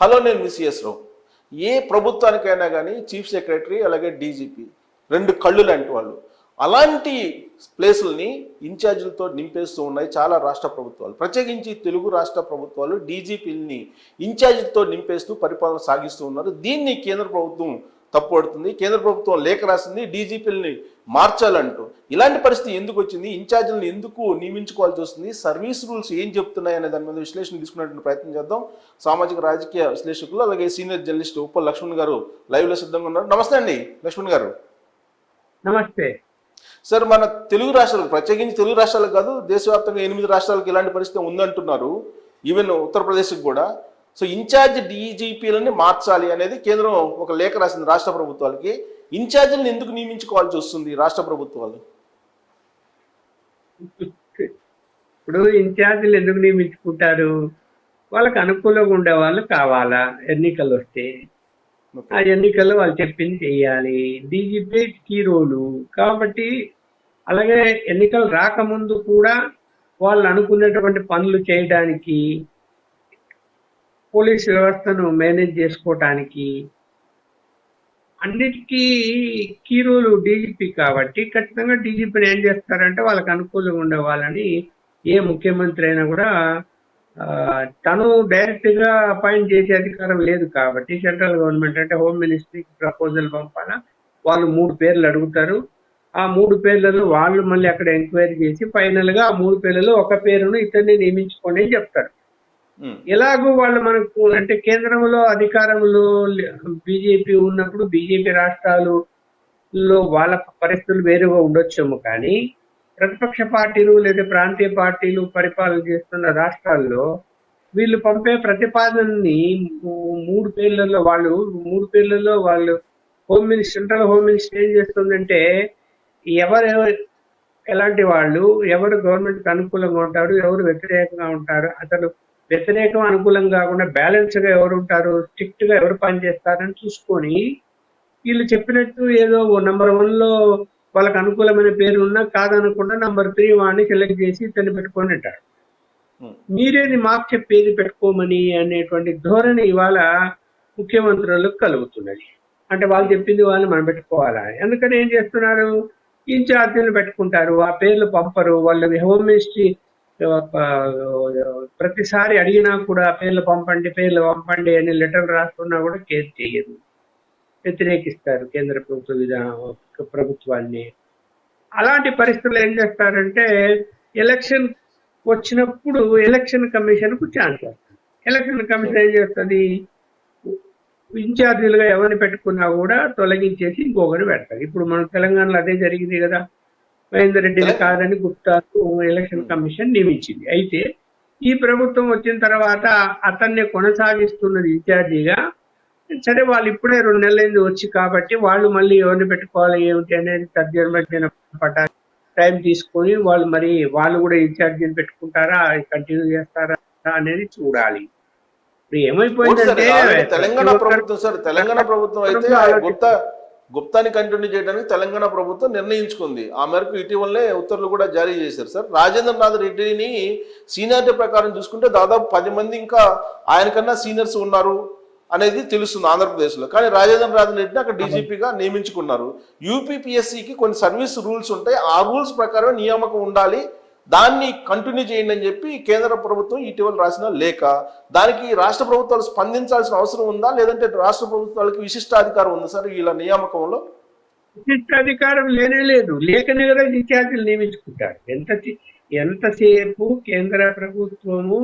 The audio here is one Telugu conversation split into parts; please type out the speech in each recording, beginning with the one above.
హలో, నేను మిసిఎస్ రావు. ఏ ప్రభుత్వానికైనా కానీ చీఫ్ సెక్రటరీ అలాగే డీజీపీ రెండు కళ్ళు లాంటి వాళ్ళు. అలాంటి ప్లేసుల్ని ఇన్ఛార్జీలతో నింపేస్తూ ఉన్నాయి చాలా రాష్ట్ర ప్రభుత్వాలు. ప్రత్యేకించి తెలుగు రాష్ట్ర ప్రభుత్వాలు డీజీపీలని ఇన్ఛార్జీలతో నింపేస్తూ పరిపాలన సాగిస్తూ ఉన్నారు. దీన్ని కేంద్ర ప్రభుత్వం తప్పుపడుతుంది. కేంద్ర ప్రభుత్వం లేఖ రాసింది డీజీపీలని మార్చాలంటూ. ఇలాంటి పరిస్థితి ఎందుకు వచ్చింది? ఇన్ఛార్జీలను ఎందుకు నియమించుకోవాల్సి వస్తుంది? సర్వీస్ రూల్స్ ఏం చెప్తున్నాయి అనే దాని మీద విశ్లేషణ తీసుకునేటువంటి ప్రయత్నం చేద్దాం. సామాజిక రాజకీయ విశ్లేషకులు అలాగే సీనియర్ జర్నలిస్ట్ ఉప్పల్ లక్ష్మణ్ గారు లైవ్లో సిద్ధంగా ఉన్నారు. నమస్తే అండి లక్ష్మణ్ గారు. నమస్తే సార్, మన తెలుగు రాష్ట్రాలకు, ప్రత్యేకించి తెలుగు రాష్ట్రాలకు కాదు దేశవ్యాప్తంగా 8 రాష్ట్రాలకు ఇలాంటి పరిస్థితి ఉందంటున్నారు, ఈవెన్ ఉత్తరప్రదేశ్కి కూడా. సో ఇన్ఛార్జ్ డీజీపీలని మార్చాలి అనేది కేంద్రం ఒక లేఖ రాసింది రాష్ట్ర ప్రభుత్వాలకి. ఇన్ఛార్జీలను ఎందుకు నియమించుకోవాల్సి వస్తుంది రాష్ట్ర ప్రభుత్వాలు? ఇప్పుడు ఇన్ఛార్జీలు ఎందుకు నియమించుకుంటారు? వాళ్ళకి అనుకూలంగా ఉండే వాళ్ళు కావాలా? ఎన్నికలు వస్తే ఆ ఎన్నికల్లో వాళ్ళు చెప్పింది చెయ్యాలి. డీజీపీ కీ రోలు కాబట్టి, అలాగే ఎన్నికలు రాకముందు కూడా వాళ్ళు అనుకున్నటువంటి పనులు చేయడానికి, పోలీస్ వ్యవస్థను మేనేజ్ చేసుకోవటానికి అన్నిటికీ కీ రోలు డీజీపీ కాబట్టి ఖచ్చితంగా డీజీపీని ఏం చేస్తారంటే వాళ్ళకి అనుకూలంగా ఉండే వాళ్ళని, ఏ ముఖ్యమంత్రి అయినా కూడా తను డైరెక్ట్ గా అపాయింట్ చేసే అధికారం లేదు కాబట్టి సెంట్రల్ గవర్నమెంట్ అంటే హోమ్ మినిస్ట్రీకి ప్రపోజల్ పంపాలా. వాళ్ళు 3 పేర్లు అడుగుతారు. ఆ 3 పేర్లలో వాళ్ళు మళ్ళీ అక్కడ ఎంక్వైరీ చేసి ఫైనల్ గా ఆ 3 పేర్లలో ఒక పేరును ఇతన్ని నియమించుకోండి అని చెప్తారు. ఎలాగూ వాళ్ళు మనకు అంటే కేంద్రంలో అధికారంలో బీజేపీ ఉన్నప్పుడు బీజేపీ రాష్ట్రాలలో వాళ్ళ పరిస్థితులు వేరుగా ఉండొచ్చేమో, కానీ ప్రతిపక్ష పార్టీలు లేదా ప్రాంతీయ పార్టీలు పరిపాలన చేస్తున్న రాష్ట్రాల్లో వీళ్ళు పంపే ప్రతిపాదనని 3 పేర్లలో వాళ్ళు home minister, central home minister ఏం చేస్తుందంటే ఎలాంటి వాళ్ళు, ఎవరు గవర్నమెంట్కి అనుకూలంగా ఉంటారు, ఎవరు వ్యతిరేకంగా ఉంటారు, అసలు వ్యతిరేకం అనుకూలం కాకుండా బ్యాలెన్స్ గా ఎవరు ఉంటారు, స్ట్రిక్ట్ గా ఎవరు పనిచేస్తారని చూసుకొని వీళ్ళు చెప్పినట్టు ఏదో నెంబర్ 1 లో వాళ్ళకి అనుకూలమైన పేరు ఉన్నా కాదనకుండా నెంబర్ 3 వాడిని సెలెక్ట్ చేసి ఇతన్ని పెట్టుకొని అంటారు. మీరేది మాకు చెప్పేది పెట్టుకోమని అనేటువంటి ధోరణి ఇవాళ ముఖ్యమంత్రులకు కలుగుతున్నది. అంటే వాళ్ళు చెప్పింది వాళ్ళు మనం పెట్టుకోవాలా? ఎందుకని ఏం చేస్తున్నారు, ఇన్ఛార్జీలు పెట్టుకుంటారు, ఆ పేర్లు పంపరు. వాళ్ళ హోమ్ మినిస్ట్రీ ప్రతిసారి అడిగినా కూడా పేర్లు పంపండి అని లెటర్ రాస్తున్నా కూడా కేర్ చేయదు, వ్యతిరేకిస్తారు కేంద్ర ప్రభుత్వాన్ని. అలాంటి పరిస్థితులు ఏం చేస్తారంటే ఎలక్షన్ వచ్చినప్పుడు ఎలక్షన్ కమిషన్ కు ఛాన్స్ వస్తుంది. ఎలక్షన్ కమిషన్ ఏం చేస్తుంది, ఇన్ఛార్జీలుగా ఎవరిని పెట్టుకున్నా కూడా తొలగించేసి ఇంకొకరు పెడతారు. ఇప్పుడు మన తెలంగాణలో అదే జరిగింది కదా. మహేందర్ రెడ్డిని కాదని గుప్తాకు ఎలక్షన్ కమిషన్ నియమించింది. అయితే ఈ ప్రభుత్వం వచ్చిన తర్వాత అతన్ని కొనసాగిస్తున్నది ఇన్ఛార్జిగా. సరే, వాళ్ళు ఇప్పుడే 2 నెలలైంది వచ్చి కాబట్టి వాళ్ళు మళ్ళీ ఎవరిని పెట్టుకోవాలి ఏమిటి అనేది తర్జన టైం తీసుకొని వాళ్ళు కూడా ఇన్ఛార్జిని పెట్టుకుంటారా, కంటిన్యూ చేస్తారా అనేది చూడాలి. ఇప్పుడు ఏమైపోయిందంటే తెలంగాణ ప్రభుత్వం అయితే గుప్తాని కంటిన్యూ చేయడానికి తెలంగాణ ప్రభుత్వం నిర్ణయించుకుంది. ఆ మేరకు ఇటీవలనే ఉత్తర్వులు కూడా జారీ చేశారు సార్. రాజేంద్రనాథ్ రెడ్డిని సీనియారిటీ ప్రకారం చూసుకుంటే దాదాపు 10 మంది ఇంకా ఆయనకన్నా సీనియర్స్ ఉన్నారు అనేది తెలుస్తుంది ఆంధ్రప్రదేశ్లో. కానీ రాజేంద్రనాథ్ రెడ్డిని అక్కడ డీజీపీగా నియమించుకున్నారు. యూపీపీఎస్సీకి కొన్ని సర్వీస్ రూల్స్ ఉంటాయి, ఆ రూల్స్ ప్రకారం నియామకం ఉండాలి, దాన్ని కంటిన్యూ చేయండి అని చెప్పి కేంద్ర ప్రభుత్వం ఇటీవల రాసిన లేఖ. దానికి రాష్ట్ర ప్రభుత్వాలు స్పందించాల్సిన అవసరం ఉందా, లేదంటే రాష్ట్ర ప్రభుత్వాలకి విశిష్టాధికారం ఉందా సార్ వీళ్ళ నియామకంలో? విశిష్టాధికారం లేదు, లేఖనే కదా ఇన్ఛార్జీలు నియమించుకుంటారు. ఎంతసేపు కేంద్ర ప్రభుత్వము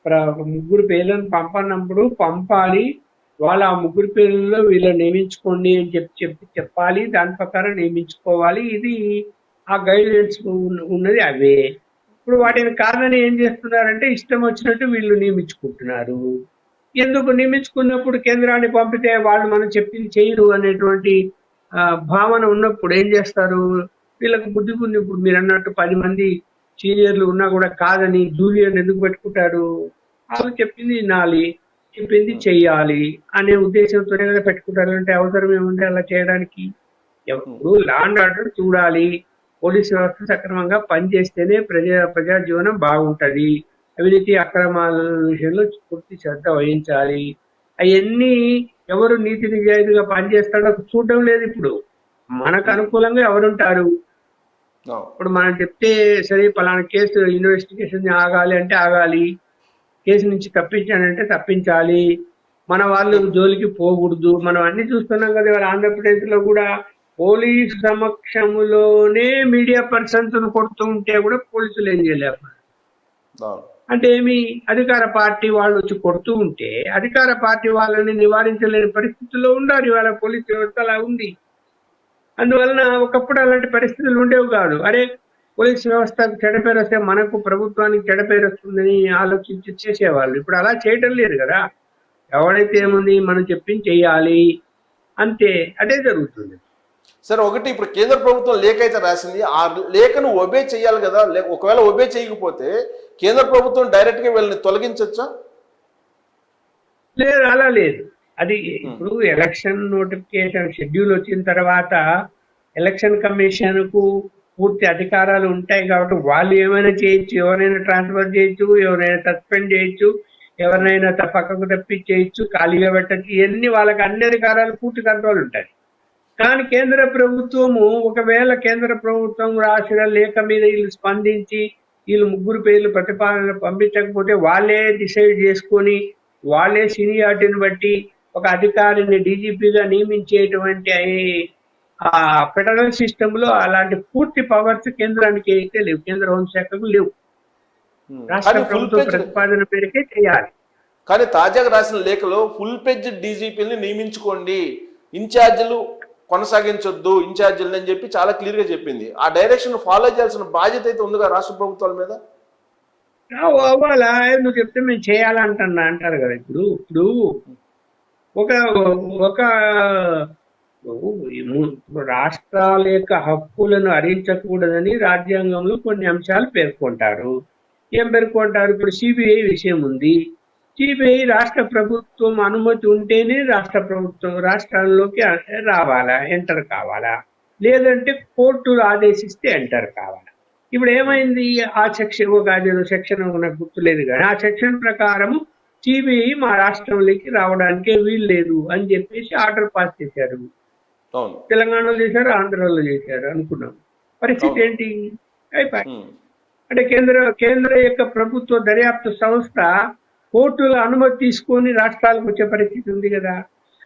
3 పేర్లను పంపనప్పుడు పంపాలి, వాళ్ళ ఆ 3 పేర్లలో వీళ్ళని నియమించుకోండి అని చెప్పాలి, దాని ప్రకారం నియమించుకోవాలి. ఇది ఆ గైడ్లైన్స్ ఉన్నది అవే. ఇప్పుడు వాటిని కాదని ఏం చేస్తున్నారంటే ఇష్టం వచ్చినట్టు వీళ్ళు నియమించుకుంటున్నారు. ఎందుకు నియమించుకున్నప్పుడు కేంద్రాన్ని పంపితే వాళ్ళు మనం చెప్పింది చేయరు అనేటువంటి భావన ఉన్నప్పుడు ఏం చేస్తారు, వీళ్ళకి బుద్ధి ఉంది. ఇప్పుడు మీరు అన్నట్టు 10 మంది సీనియర్లు ఉన్నా కూడా కాదని జూనియర్ని ఎందుకు పెట్టుకుంటారు? వాళ్ళు చెప్పింది వినాలి, చెప్పింది చెయ్యాలి అనే ఉద్దేశంతోనే కదా పెట్టుకుంటారు. అంటే అవసరం ఏముంది అలా చేయడానికి? ఎప్పుడు లా అండ్ ఆర్డర్ చూడాలి, పోలీస్ వ్యవస్థ సక్రమంగా పనిచేస్తేనే ప్రజా జీవనం బాగుంటది. అవినీతి అక్రమాల విషయంలో పూర్తి శ్రద్ధ వహించాలి. అవన్నీ ఎవరు నీతి నిజాయితీగా పనిచేస్తాడో చూడడం లేదు ఇప్పుడు. మనకు అనుకూలంగా ఎవరుంటారు? ఇప్పుడు మనం చెప్తే సరే పలానా కేసు ఇన్వెస్టిగేషన్ ఆగాలి అంటే ఆగాలి, కేసు నుంచి తప్పించాలంటే తప్పించాలి, మన వాళ్ళు జోలికి పోకూడదు. మనం అన్ని చూస్తున్నాం కదా. ఇవాళ ఆంధ్రప్రదేశ్ లో కూడా పోలీసు సమక్షంలోనే మీడియా పర్సన్స్ కొడుతూ ఉంటే కూడా పోలీసులు ఏం చేయలేకపోయారు. అంటే ఏమి, అధికార పార్టీ వాళ్ళు వచ్చి కొడుతూ ఉంటే అధికార పార్టీ వాళ్ళని నివారించలేని పరిస్థితుల్లో ఉన్నారు ఇవాళ పోలీసు వ్యవస్థ అలా ఉంది. అందువలన ఒకప్పుడు అలాంటి పరిస్థితులు ఉండేవి కాదు. అరే పోలీస్ వ్యవస్థకు చెడపేరు వస్తే మనకు ప్రభుత్వానికి చెడపేరు వస్తుందని ఆలోచించి చేసేవాళ్ళు. ఇప్పుడు అలా చేయటం లేదు కదా. ఎవడైతే ఏముంది, మనం చెప్పింది చెయ్యాలి అంతే, అదే జరుగుతుంది. సరే, ఒకటి ఇప్పుడు కేంద్ర ప్రభుత్వం లేఖ అయితే రాసింది, ఆ లేఖను ఒబే చేయాలి కదా. ఒకవేళ ఒబే చేయకపోతే కేంద్ర ప్రభుత్వం డైరెక్ట్ గా వీళ్ళని తొలగించవచ్చా? లేదు, అలా లేదు. అది ఇప్పుడు ఎలక్షన్ నోటిఫికేషన్ షెడ్యూల్ వచ్చిన తర్వాత ఎలక్షన్ కమిషన్ కు పూర్తి అధికారాలు ఉంటాయి కాబట్టి వాళ్ళు ఏమైనా చేయొచ్చు, ఎవరైనా ట్రాన్స్ఫర్ చేయొచ్చు, ఎవరైనా సస్పెండ్ చేయొచ్చు, ఎవరినైనా పక్కకు తప్పించేయచ్చు, ఖాళీగా పెట్టచ్చు. ఇవన్నీ వాళ్ళకి అన్ని అధికారాలు పూర్తి కంట్రోల్ ఉంటాయి. కానీ కేంద్ర ప్రభుత్వము ఒకవేళ కేంద్ర ప్రభుత్వం రాసిన లేఖ మీద వీళ్ళు స్పందించి వీళ్ళు ముగ్గురు పేర్లు ప్రతిపాదన పంపించకపోతే వాళ్ళే డిసైడ్ చేసుకొని వాళ్ళే సీనియారిటీని బట్టి ఒక అధికారిని డీజీపీగా నియమించేటువంటి ఆ ఫెడరల్ సిస్టమ్ లో అలాంటి పూర్తి పవర్స్ కేంద్రానికి అయితే లేవు, కేంద్ర హోంశాఖకు లేవు. రాష్ట్ర ప్రభుత్వ ప్రతిపాదన పేరుకే చేయాలి. కానీ తాజాగా రాసిన లేఖలో ఫుల్ పెజ్ డీజీపీని నియమించుకోండి, ఇన్ఛార్జీలు కొనసాగించొద్దు ఇన్ఛార్జీలు అని చెప్పి చాలా క్లియర్ గా చెప్పింది. ఆ డైరెక్షన్ ఫాలో చేయాల్సిన బాధ్యత అయితే ఉందిగా రాష్ట్ర ప్రభుత్వాల మీద. అవ్వాలా, నువ్వు చెప్తే మేము చేయాలంటున్నా అంటారు కదా. ఇప్పుడు ఇప్పుడు ఒక ఒక రాష్ట్రాల యొక్క హక్కులను హరించకూడదని రాజ్యాంగంలో కొన్ని అంశాలు పేర్కొంటారు. ఏం పేర్కొంటారు? ఇప్పుడు సిబిఐ విషయం ఉంది. సిబిఐ రాష్ట్ర ప్రభుత్వం అనుమతి ఉంటేనే రాష్ట్ర ప్రభుత్వం రాష్ట్రాల్లోకి రావాలా, ఎంటర్ కావాలా, లేదంటే కోర్టులు ఆదేశిస్తే ఎంటర్ కావాలా. ఇప్పుడు ఏమైంది, ఆ సెక్షన్ సెక్షన్ నాకు గుర్తులేదు కానీ ఆ సెక్షన్ ప్రకారం సిబిఐ మా రాష్ట్రంలోకి రావడానికే వీలు లేదు అని చెప్పేసి ఆర్డర్ పాస్ చేశారు. తెలంగాణలో చేశారు, ఆంధ్రాలో చేశారు అనుకున్నాం. పరిస్థితి ఏంటి అయిపోయి. అంటే కేంద్ర యొక్క ప్రభుత్వ దర్యాప్తు సంస్థ కోర్టుల అనుమతి తీసుకొని రాష్ట్రాలకు వచ్చే పరిస్థితి ఉంది కదా.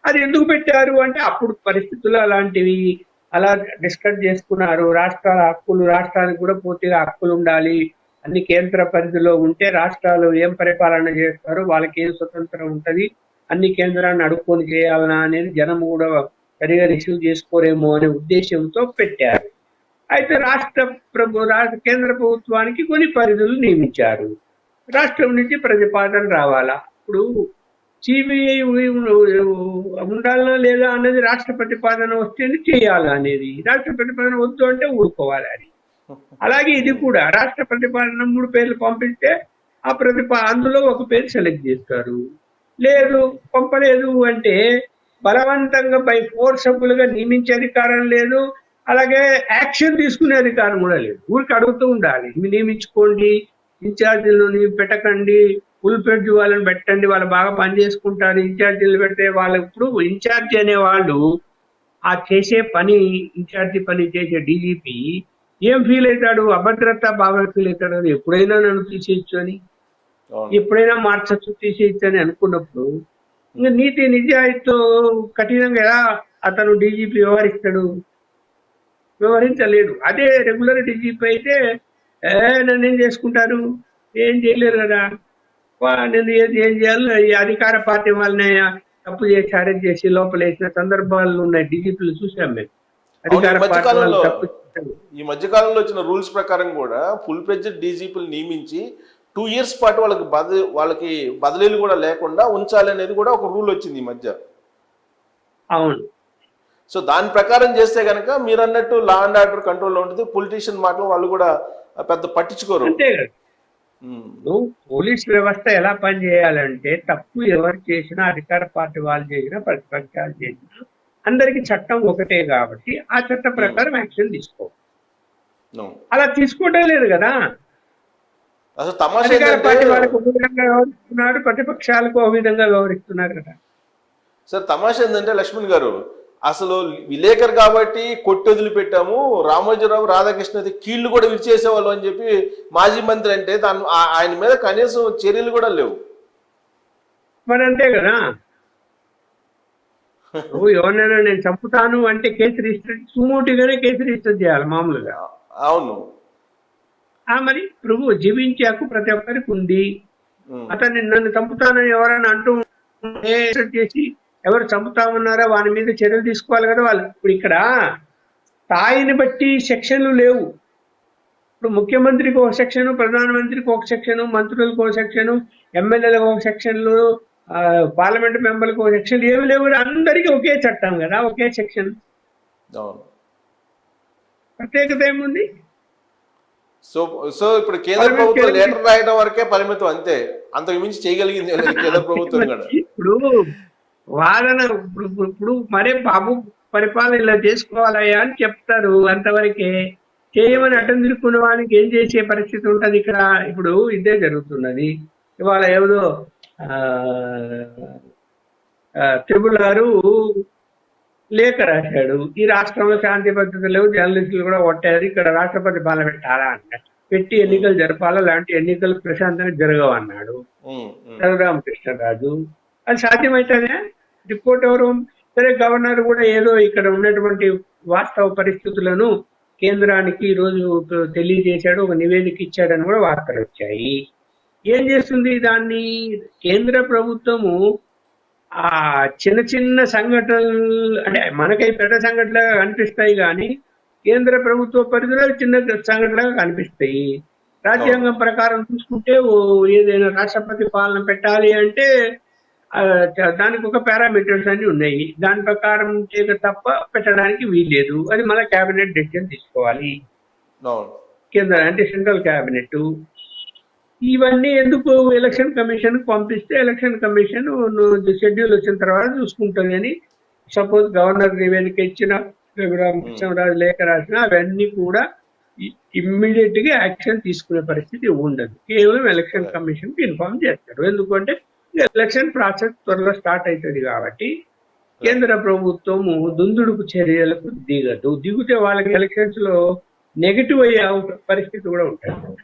అది ఎందుకు పెట్టారు అంటే అప్పుడు పరిస్థితులు అలాంటివి, అలా డిస్కస్ చేసుకున్నారు. రాష్ట్రాల హక్కులు, రాష్ట్రానికి కూడా పూర్తిగా హక్కులు ఉండాలి, అన్ని కేంద్ర పరిధిలో ఉంటే రాష్ట్రాలు ఏం పరిపాలన చేస్తారో వాళ్ళకి ఏం స్వతంత్రం ఉంటది, అన్ని కేంద్రాన్ని అడుక్కొని చేయాలనా అనేది జనం కూడా సరిగా రిసీవ్ చేసుకోరేమో అనే ఉద్దేశంతో పెట్టారు. అయితే కేంద్ర ప్రభుత్వానికి కొన్ని పరిధులు నియమించారు. రాష్ట్రం నుంచి ప్రతిపాదన రావాలా. ఇప్పుడు సిబిఐ ఉండాలనా లేదా అన్నది రాష్ట్ర ప్రతిపాదన వస్తేనే చేయాలా అనేది. రాష్ట్ర ప్రతిపాదన వద్దు అంటే ఊరుకోవాలి అది. అలాగే ఇది కూడా రాష్ట్ర ప్రతిపాదన 3 పేర్లు పంపిస్తే ఆ అందులో ఒక పేరు సెలెక్ట్ చేస్తారు. లేదు పంపలేదు అంటే బలవంతంగా బై ఫోర్సబుల్ గా నియమించే అధికారం లేదు, అలాగే యాక్షన్ తీసుకునే అధికారం కూడా లేదు. ఊరికి అడుగుతూ ఉండాలి, మీరు నియమించుకోండి, ఇన్ఛార్జీలను పెట్టకండి, ఫుల్ పెడ్జ్ వాళ్ళని పెట్టండి, వాళ్ళు బాగా పని చేసుకుంటారు. ఇన్ఛార్జీలు పెడితే వాళ్ళు ఇప్పుడు ఇన్ఛార్జి అనే వాళ్ళు ఆ చేసే పని, ఇన్ఛార్జి పని చేసే డీజీపీ ఏం ఫీల్ అవుతాడు? అభద్రత బాగా ఫీల్ అవుతాడు. అది ఎప్పుడైనా నన్ను తీసేయచ్చు అని, ఎప్పుడైనా మార్చచ్చు, తీసేయచ్చు అని అనుకున్నప్పుడు ఇంకా నీతి నిజాయితీతో కఠినంగా ఎలా అతను డీజీపీ వ్యవహరించలేడు. అదే రెగ్యులర్ డీజీపీ అయితే నన్ను ఏం చేసుకుంటారు, ఏం చేయలేరు కదా. నేను ఏం చేయాలో ఈ అధికార పార్టీ వాళ్ళని తప్పు చేసి అరెస్ట్ చేసి లోపల వేసిన సందర్భాలు ఉన్నాయి. డీజీపీలు చూసాం మేము. అధికార పార్టీ వాళ్ళు తప్పు. ఈ మధ్యకాలంలో వచ్చిన రూల్స్ ప్రకారం కూడా ఫుల్ ఫ్లెడ్జ్డ్ డీజీపీలు నియమించి 2 years పాటు వాళ్ళకి బదిలీలు కూడా లేకుండా ఉంచాలి అనేది కూడా ఒక రూల్ వచ్చింది ఈ మధ్య. అవును. సో దాని ప్రకారం చేస్తే కనుక మీరు అన్నట్టు లా అండ్ ఆర్డర్ కంట్రోల్లో ఉంటుంది. పొలిటీషియన్ మాటలు వాళ్ళు కూడా పెద్ద పట్టించుకోరు. అంతే కదా. పోలీస్ వ్యవస్థ ఎలా పనిచేయాలంటే తప్పు ఎవరు చేసినా, అధికార పార్టీ వాళ్ళు చేసినా, ప్రతిపక్షాలు చేసినా అందరికి చట్టం ఒకటే కాబట్టి ఆ చట్టం ప్రకారం యాక్షన్ తీసుకో. అలా తీసుకోవడం లేదు కదా. అసలు తమాషా అధికార పార్టీ వాళ్ళకు ఒక విధంగా వ్యవహరిస్తున్నారు, ప్రతిపక్షాలకు ఒక విధంగా వ్యవహరిస్తున్నారు కదా. సార్ తమాషా ఏంటంటే లక్ష్మణ్ గారు, అసలు విలేకరు కాబట్టి కొట్టి వదిలిపెట్టాము, రామోజీరావు రాధాకృష్ణ అయితే కీళ్లు కూడా విరిచేసేవాళ్ళు అని చెప్పి మాజీ మంత్రి అంటే ఆయన మీద కనీసం చర్యలు కూడా లేవు. మరి అంతే కదా, నువ్వు ఎవరినైనా నేను చంపుతాను అంటే కేసు రిజిస్టర్, సుమోటిగానే కేసు రిజిస్టర్ చేయాలి మామూలుగా. అవును. మరి ప్రభు జీవించే హక్కు ప్రతి ఒక్కరికి ఉంది. అతన్ని నన్ను చంపుతానని ఎవరైనా అంటూ చేసి ఎవరు చంపుతామన్నారా వాని మీద చర్యలు తీసుకోవాలి కదా వాళ్ళు. ఇప్పుడు ఇక్కడ స్థాయిని బట్టి సెక్షన్లు లేవు. ఇప్పుడు ముఖ్యమంత్రికి ఒక సెక్షన్, ప్రధానమంత్రికి ఒక సెక్షన్, మంత్రులకు ఒక సెక్షన్, ఎమ్మెల్యేలకు ఒక సెక్షన్లు, పార్లమెంట్ మెంబర్లకు ఒక సెక్షన్, ఏమి లేవు. అందరికీ ఒకే చట్టం కదా, ఒకే సెక్షన్. ప్రత్యేకత ఏముంది? సో ఇప్పుడు కేంద్ర ప్రభుత్వం లెటర్ రాయడం వరకే పరిమితం, అంతే, అంతకు మించి చేయగలిగింది కేంద్ర ప్రభుత్వం కూడా. ఇప్పుడు వాదన ఇప్పుడు మరే బాబు పరిపాలన ఇలా చేసుకోవాలయ్యా అని చెప్తారు, అంతవరకే. చేయమని అడ్డం తిరుక్కున్న వానికి ఏం చేసే పరిస్థితి ఉంటుంది ఇక్కడ? ఇప్పుడు ఇదే జరుగుతున్నది. ఇవాళ ఏదో త్రిపుల్ గారు లేఖ రాశాడు, ఈ రాష్ట్రంలో శాంతి భద్రత లేవు, జర్నలిస్టులు కూడా కొట్టారు, ఇక్కడ రాష్ట్రపతి పాలన పెట్టాలా అన్నాడు, పెట్టి ఎన్నికలు జరపాలా, లాంటి ఎన్నికలు ప్రశాంతంగా జరగవు అన్నాడు రఘురామకృష్ణరాజు. అది సాధ్యమవుతుందా? రిపోర్ట్ ఎవరు? సరే, గవర్నర్ కూడా ఏదో ఇక్కడ ఉన్నటువంటి వాస్తవ పరిస్థితులను కేంద్రానికి ఈరోజు తెలియజేశాడు, ఒక నివేదిక ఇచ్చాడని కూడా వార్తలు వచ్చాయి. ఏం చేస్తుంది దాన్ని కేంద్ర ప్రభుత్వము? ఆ చిన్న చిన్న సంఘటనలు అంటే మనకై పెద్ద సంఘటనలుగా కనిపిస్తాయి కానీ కేంద్ర ప్రభుత్వ పరిధిలో చిన్న సంఘటనలుగా కనిపిస్తాయి. రాజ్యాంగం ప్రకారం చూసుకుంటే ఏదైనా రాష్ట్రపతి పాలన పెట్టాలి అంటే దానికి ఒక పారామీటర్స్ అన్ని ఉన్నాయి, దాని ప్రకారం తప్ప పెట్టడానికి వీల్లేదు. అది మన క్యాబినెట్ డెసిషన్ తీసుకోవాలి, కేంద్ర అంటే సెంట్రల్ క్యాబినెట్. ఇవన్నీ ఎందుకు ఎలక్షన్ కమిషన్ పంపిస్తే ఎలక్షన్ కమిషన్ షెడ్యూల్ వచ్చిన తర్వాత చూసుకుంటుంది అని. సపోజ్ గవర్నర్ నివేదిక ఇచ్చిన, రఘురామకృష్ణరాజు లేఖ రాసిన, అవన్నీ కూడా ఇమ్మీడియట్ గా యాక్షన్ తీసుకునే పరిస్థితి ఉండదు. కేవలం ఎలక్షన్ కమిషన్ కి ఇన్ఫార్మ్ చేస్తారు. ఎందుకంటే ఎలక్షన్ ప్రాసెస్ త్వరలో స్టార్ట్ అవుతుంది కాబట్టి కేంద్ర ప్రభుత్వము దుందుడుకు చర్యలకు దిగదు. దిగితే వాళ్ళకి ఎలక్షన్స్ లో నెగిటివ్ అయ్యే పరిస్థితి కూడా ఉంటుంది.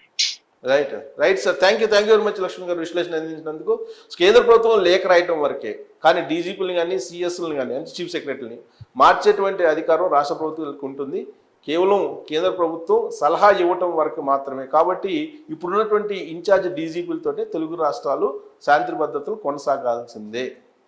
Right sir, thank you very much Laxman గారు విశ్లేషణ అందించినందుకు. కేంద్ర ప్రభుత్వం లేఖ రాయటం వరకే, కానీ డీజీపీలను కానీ సిఎస్లను కానీ అంటే చీఫ్ సెక్రటరీని మార్చేటువంటి అధికారం రాష్ట్ర ప్రభుత్వాలకు ఉంటుంది. కేవలం కేంద్ర ప్రభుత్వం సలహా ఇవ్వటం వరకు మాత్రమే. కాబట్టి ఇప్పుడున్నటువంటి ఇన్ఛార్జ్ డీజీపీలతోటే తెలుగు రాష్ట్రాలు శాంతి భద్రతలు కొనసాగాల్సిందే.